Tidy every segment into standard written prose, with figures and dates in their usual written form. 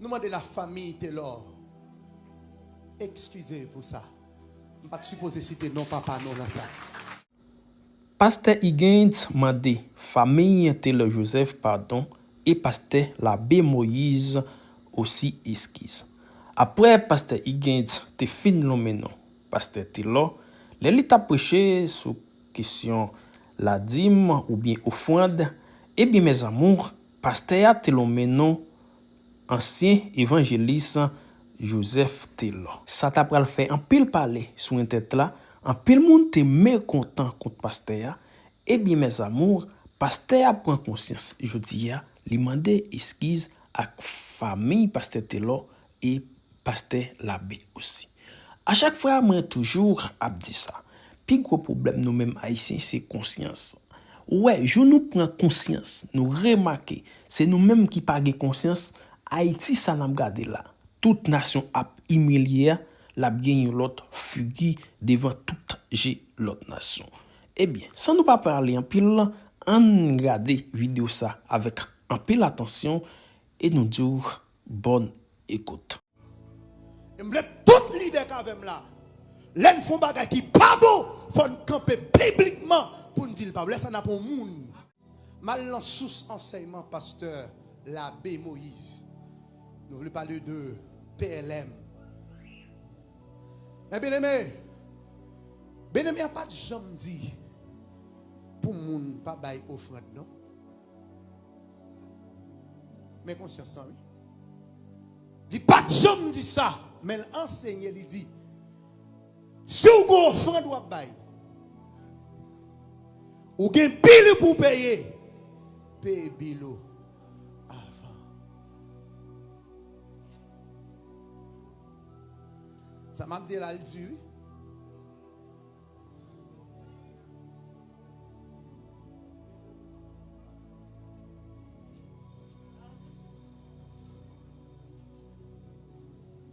Nous demandons la famille Taylor. Excusez pour ça. Je ne pas supposé citer non papa non là ça. Pasteur Higgins m'a dit famille Taylor Joseph pardon et pasteur l'abbé Moïse aussi esquisse. Après pasteur Higgins te fin non pasteur Taylor, l'état prêché sur question la dîme ou bien offrande et bien mes amours pasteur Taylor menon ancien évangéliste Joseph Taylor. Ça t'a pral fait un pile parler sur internet là, un pile monde te mécontent contre pasteur. Eh bien mes amours, pasteur prend conscience. Je dis li mande excuse à famille pasteur Taylor et pasteur l'abbé aussi. À chaque fois moi toujours ap dit ça. Puis gros problème nous mêmes haïtiens c'est conscience. Ouais, je nous prends conscience, nous remarquer, c'est nous-mêmes qui pas conscience. Haïti ça n'a gardé là. Toute nation a humilié, la bien l'autre fugi devant toute l'autre nation. Eh bien, sans nous pas parler en pile, on regarde vidéo ça avec un pile attention et nous dire bonne écoute. Et me tout leader qu'avem là. L'en font bagay qui pas bon, faut camper bibliquement pour nous dire pas. Laisse ça n'a pour monde. Mal en sous enseignement pasteur l'abbé Moïse. Nous voulons parler de PLM. Mais bien aimé, il n'y a pas de jambe dit pour moun pas bail offrande non. Mais conscience oui. Il n'y a pas de jambe dit ça, mais l'enseigne il dit si vous avez offrande ou bail ou gen pile pour payer, paye bilo. Ça m'a dit là, le Dieu.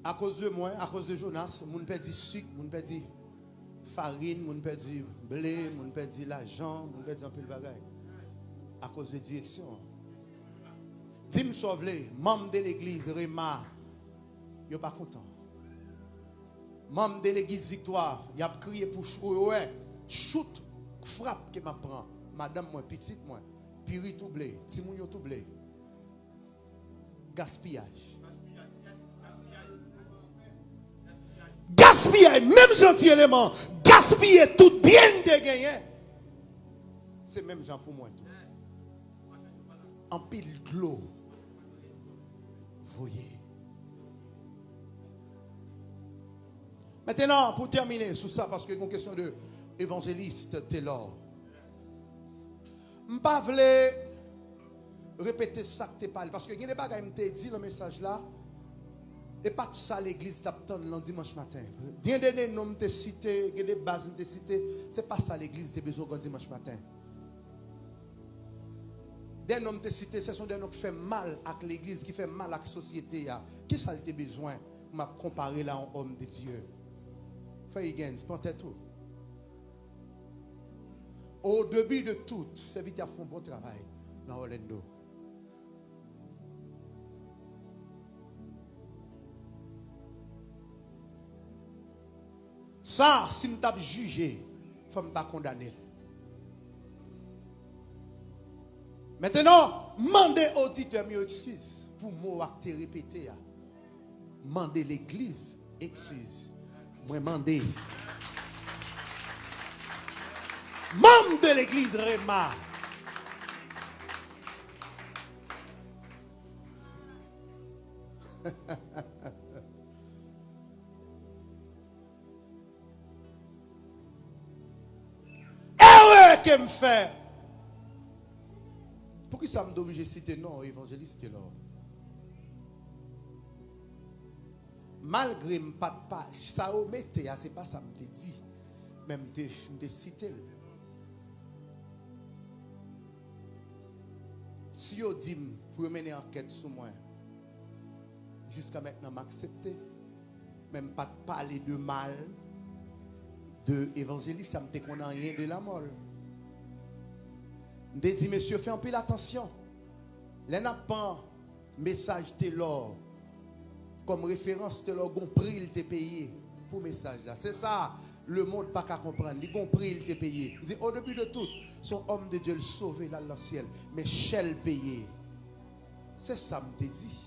À cause de moi, à cause de Jonas, moun perdu sucre, moun perdu farine, moun perdu blé, moun perdu l'argent, moun perdu un peu de bagaille. À cause de direction. Dis-moi sauve membre de l'église Réma, yo pas content. Membre de l'église Victoire, il a crié pour ouais, shoot, frappe que m'apprend. Madame moi, petite moi, piri tout blé, timounio tout blé. Gaspillage. Gaspillage, même gentil élément, gaspiller tout bien dégagné. C'est même genre pour moi tout. En pile de l'eau. Voyez. Maintenant, pour terminer sur ça, parce que c'est une question de évangéliste Taylor. Je ne pas répéter ça que tu parles. Parce que il y a des bagages qui m'ont dit le message là. Et pas tout ça l'église d'Apton le dimanche matin. Bien des noms te cité, il y a des bases te cité. Ce n'est pas ça l'église qui a besoin de dimanche matin. Des noms te cité, ce sont des noms qui font mal avec l'église, qui font mal avec la société. Qui ça a besoin de comparer là en homme de Dieu? Higgins, pensez tout. Au début de tout, c'est vite à fond un bon travail dans Orlando. Ça, si nous t'avons jugé, il faut me condamner. Maintenant, mandez auditeur mieux excuse pour mot à te répéter. Mandez l'église excuse. Moi, mandé. Membre de l'église Réma. Erreur que me fait. Pourquoi ça me doit obligé de citer non, évangéliste là? Malgré pas ça au mété, c'est pas ça me dit. Même te cité. Si vous dit pour mener enquête sur moi, jusqu'à maintenant m'accepter, même pas de parler de mal de évangéliste, ça me dit qu'on n'a rien de la molle. Je dit monsieur, fais un peu l'attention. Les n'a pas message Taylor comme référence, tu leur gon prix, il t'est payé pour message là. C'est ça, le monde pas qu'à comprendre. Il gon prix, il t'est payé. Il dit, au début de tout, son homme de Dieu le sauvé là dans le ciel, mais shell payé. C'est ça, me dit.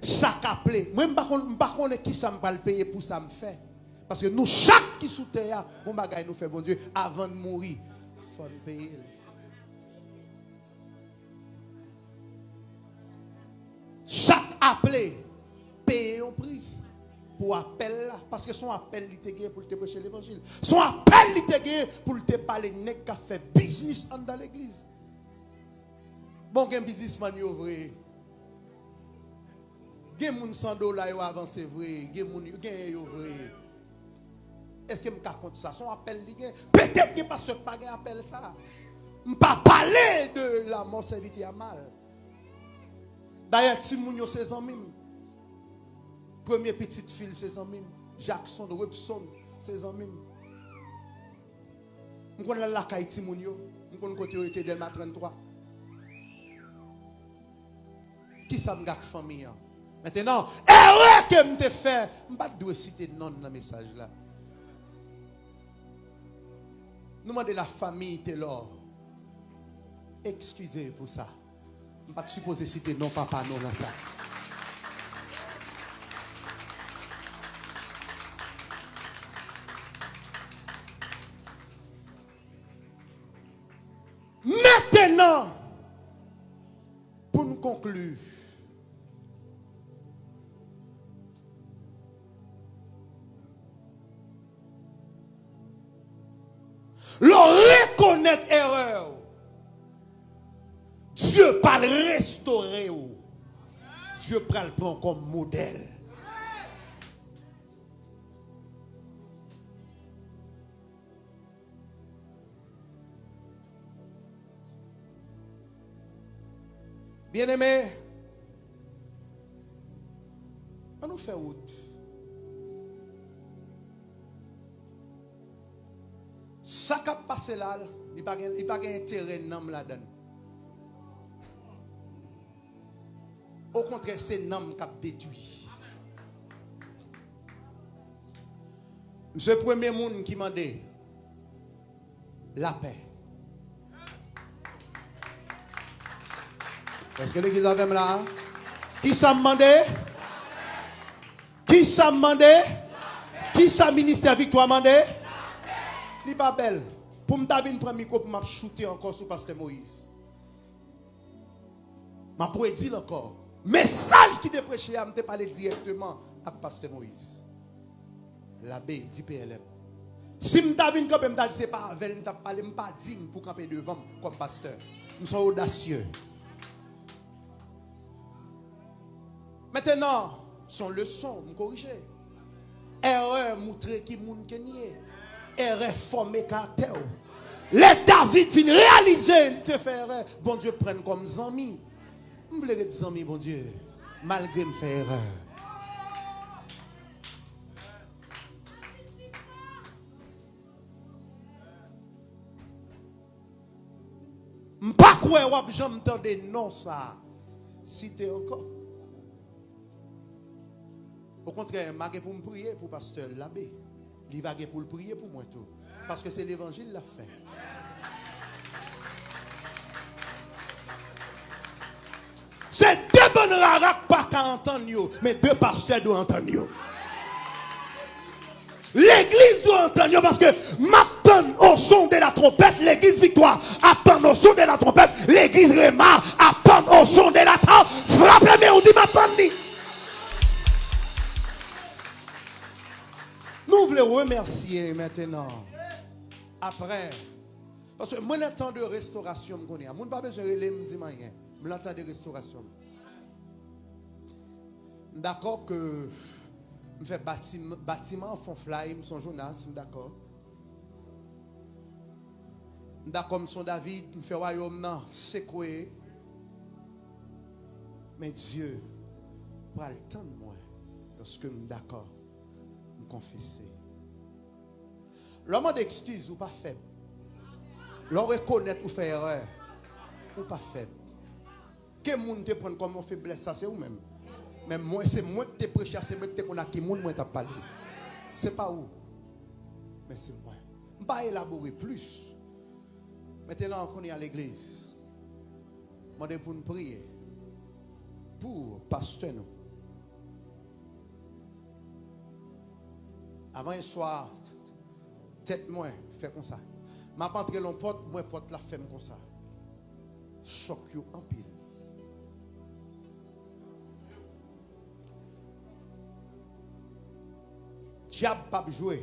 Chaque appelé, moi, je ne sais pas qui ça me va le payer pour ça me fait. Parce que nous, chaque qui sous terre, mon bagage nous fait, bon Dieu, avant de mourir, il faut nous payer. Chaque appelé, paye un prix pour appel là. Parce que son appel, il était gagné pour te prêcher l'évangile. Son appel, il était gagné pour te parler de nèg qui a fait business dans l'église. Bon, il y a un businessman qui est vrai. Il y a des gens $100 qui avancent vrai. Il y a des gens qui sont vrai. Est-ce que je raconte ça? Son appel, peut-être que pas ce pas un appel ça. Je ne peux pas parler de la mort servite à mal. D'ailleurs, Timounio, ses amis. Premier petite fille, ses amis. Jackson, Webson, ses amis. Je connais la caille Timounio. Je connais côté était Delma 33. Qui ça me garde famille? Maintenant, erreur que je te fais, je ne vais pas citer non dans le message là. Nous demandons la famille Taylor. Excusez pour ça. Je ne vais pas supposer citer non papa non dans ça. Maintenant, pour nous conclure, le reconnaître erreur, Dieu pas le restaurer. Dieu prend le prendre comme modèle. Bien-aimé, on nous fait route. Ça qui a passé là, il n'y a pas d'intérêt là-dedans. Au contraire, c'est l'homme qui a détruit. C'est le premier monde qui m'a dit la paix. Est-ce que l'église avait là? Qui ça m'a demandé? Qui ça m'a demandé? Qui ça ministère Victoire m'a demandé? Li pas belle. Pour me taper une première micro pour m'a shooter encore sur pasteur Moïse. M'a pour dire encore. Message qui te prêché à me parler directement avec pasteur Moïse. L'abbé dit PLM. Si me tape une camp me dit c'est pas avec me tape parler me pas dire pour camper devant comme pasteur. Nous sommes audacieux. Maintenant, son leçon, me corriger. Erreur montrer qui moun kenye. Erreur former caractère. Les David fin réaliser, il te fait erreur. Bon Dieu prenne comme zami. Je voulais être zami, bon Dieu. Malgré me faire erreur. Je ne sais pas quoi j'aime entendre non ça. Citer encore. Au contraire, je vais pour me prier pour pasteur l'abbé. Il va pour le prier pour moi tout. Parce que c'est l'évangile qui l'a fait. C'est deux bonnes rarak pas qu'à entendre, mais deux pasteurs doivent entendre. L'église doit entendre parce que m'attend au son de la trompette, l'église Victoire attend au son de la trompette, l'église Réma attend au son de la trompette. Frappez-moi, on dit m'attend. Nous voulons remercier maintenant. Après. Parce que moi, j'entends de restauration. Je n'ai pas besoin de me dire rien. Je l'entends de restauration. D'accord que je fais bâtiment, font fly, son Jonas, d'accord. D'accord, son David, je fais royaume, c'est quoi. Mais Dieu prend le temps de moi lorsque je suis d'accord. Confesser. L'homme d'excuse ou pas faible. L'homme reconnaître ou faire erreur ou pas faible. Quel monde te prend comme faiblesse, ça c'est vous-même. Mais moi, c'est moi qui te prêché, c'est moi qui te connais qui monde moi t'a parlé. C'est pas où. Mais c'est moi. Je ne vais pas élaborer plus. Maintenant, on est à l'église. Je demande pour nous prier. Pour pasteur nous. Avant un soir, tête moi, fait comme ça. Ma pas entrer dans porte, moi porte la femme comme ça. Choc yo en pile. Diable pas jouer.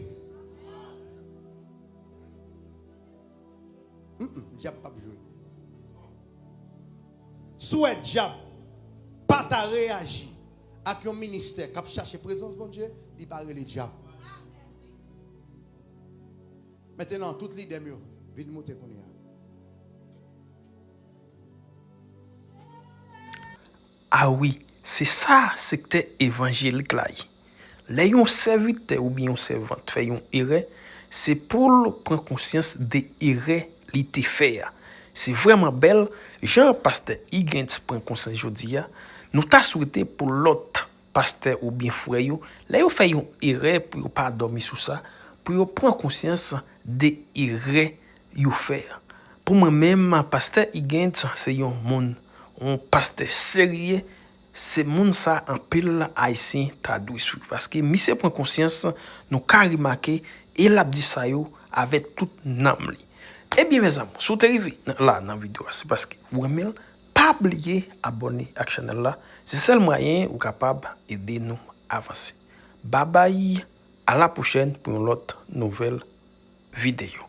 Diable pas jouer. Souhait diable pas ta réagir avec un ministère qui a cherché présence bon Dieu, il parle les diables. Maintenant toutes les demi viennent monter qu'on y a. Ah oui, c'est ça secteur évangélique là. Les yon serviteur ou bien yon servante fait yon erreur, c'est pour prendre conscience des erreurs li te fait. C'est vraiment belle. Jean pasteur Higgins prend conscience aujourd'hui. Nous t'a souhaité pour l'autre pasteur ou bien frère yo, là yo fait yon erreur pour yo pas dormir sur ça, pour yo prendre conscience des erreurs yo fait. Pour moi-même, pasteur Higgins c'est yon monde, un pasteur sérieux. C'est moun ça en pile haïtien traduit sur parce que monsieur prend conscience nous ka remarquer et l'a dit ça yo avec tout nam li. Eh bien mes amis, si vous arrivé là dans vidéo, c'est parce que vous aimez pas oublier abonner à la chaîne là, c'est seul moyen ou capable aider nous avancer. Bye bye, à la prochaine pour une autre nouvelle vidéo.